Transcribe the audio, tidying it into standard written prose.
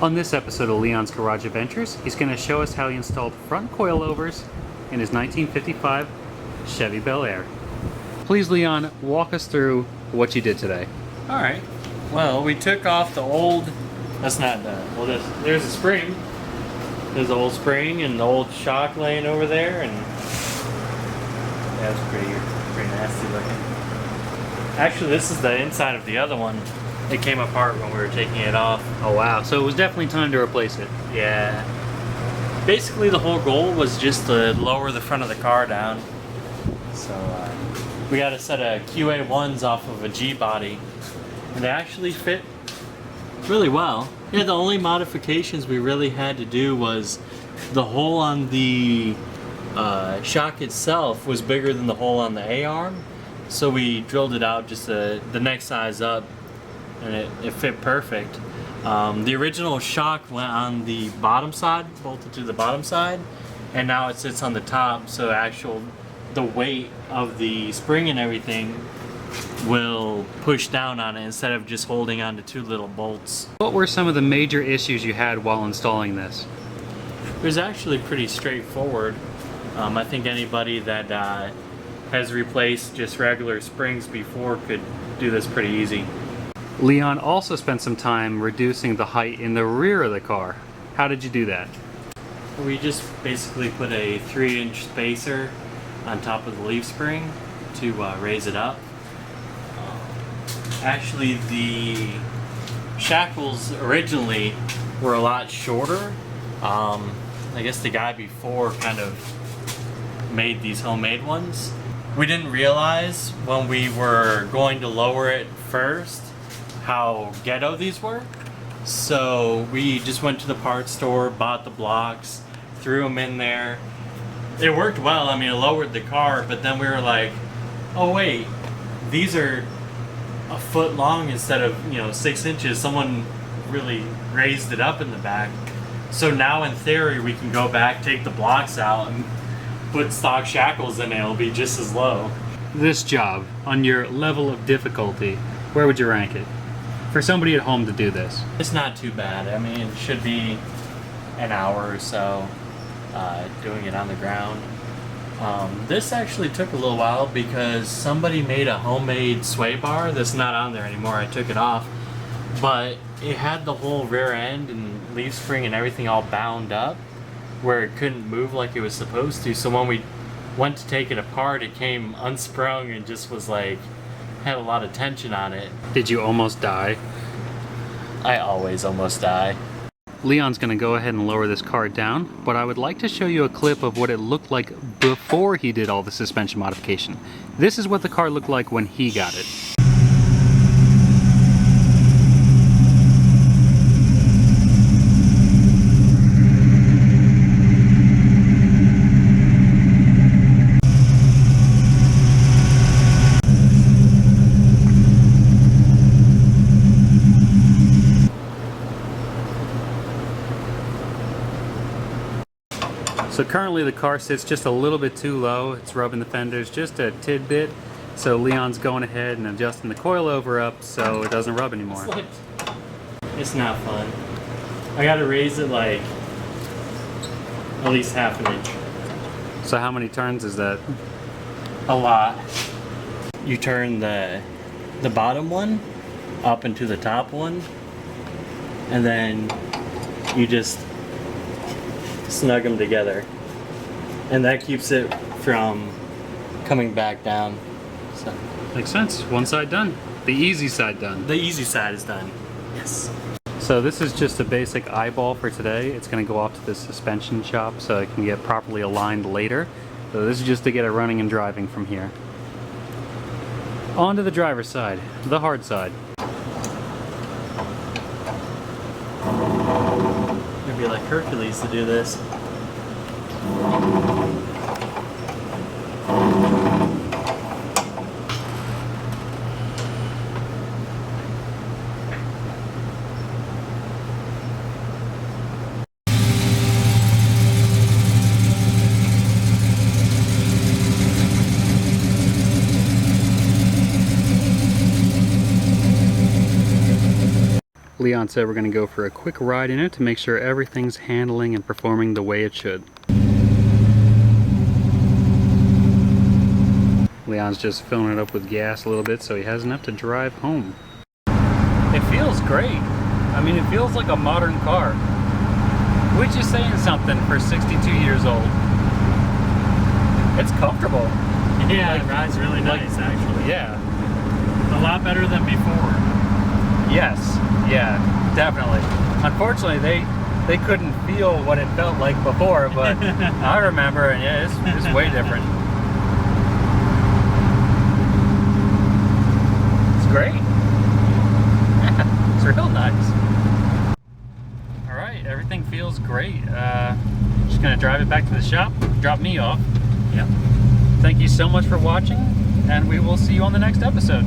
On this episode of Leon's Garage Adventures, he's going to show us how he installed front coilovers in his 1955 Chevy Bel Air. Please, Leon, walk us through what you did today. Alright, well, we took off the old, that's not the, well, there's a spring. There's the old spring and the old shock laying over there, and that's pretty nasty looking. Actually, this is the inside of the other one. It came apart when we were taking it off. Oh wow, so it was definitely time to replace it. Yeah. Basically the whole goal was just to lower the front of the car down. So we got a set of QA1s off of a G-body, and they actually fit really well. Yeah, the only modifications we really had to do was the hole on the shock itself was bigger than the hole on the A-arm, so we drilled it out just the next size up, and it fit perfect. The original shock went on the bottom side, bolted to the bottom side, and now it sits on the top, so the weight of the spring and everything will push down on it instead of just holding on to two little bolts. What were some of the major issues you had while installing this? It was actually pretty straightforward. I think anybody that has replaced just regular springs before could do this pretty easy. Leon also spent some time reducing the height in the rear of the car. How did you do that? We just basically put a 3-inch spacer on top of the leaf spring to raise it up. Actually, the shackles originally were a lot shorter. I guess the guy before kind of made these homemade ones. We didn't realize when we were going to lower it first how ghetto these were. So we just went to the parts store, bought the blocks, threw them in there. It worked well. I mean, it lowered the car, but then we were like, oh wait, these are a foot long instead of 6 inches. Someone really raised it up in the back. So now in theory we can go back, take the blocks out, and put stock shackles in it. It'll be just as low. This job, on your level of difficulty, where would you rank it? For somebody at home to do this. It's not too bad. I mean, it should be an hour or so doing it on the ground. This actually took a little while because somebody made a homemade sway bar that's not on there anymore. I took it off, but it had the whole rear end and leaf spring and everything all bound up where it couldn't move like it was supposed to. So when we went to take it apart, it came unsprung and just was like, had a lot of tension on it. Did you almost die? I always almost die. Leon's gonna go ahead and lower this car down, but I would like to show you a clip of what it looked like before he did all the suspension modification. This is what the car looked like when he got it. So currently the car sits just a little bit too low. It's rubbing the fenders just a tidbit. So Leon's going ahead and adjusting the coilover up so it doesn't rub anymore. It's not fun. I gotta raise it like at least half an inch. So how many turns is that? A lot. You turn the bottom one up into the top one, and then you just snug them together, and that keeps it from coming back down. So makes sense. One side done. The easy side done. The easy side is done. Yes. So this is just a basic eyeball for today. It's going to go off to the suspension shop so it can get properly aligned later. So this is just to get it running and driving from here. On to the driver's side, the hard side. It'd be like Hercules to do this. Leon said we're going to go for a quick ride in it to make sure everything's handling and performing the way it should. Leon's just filling it up with gas a little bit so he has enough to drive home. It feels great. I mean, it feels like a modern car, which is saying something for 62 years old. It's comfortable. Yeah, it rides really nice, actually. Yeah. A lot better than before. Yes. Yeah, definitely. Unfortunately, they couldn't feel what it felt like before, but I remember, and yeah, it's way different. It's great. It's real nice. All right, everything feels great. Just gonna drive it back to the shop, drop me off. Yep. Thank you so much for watching, and we will see you on the next episode.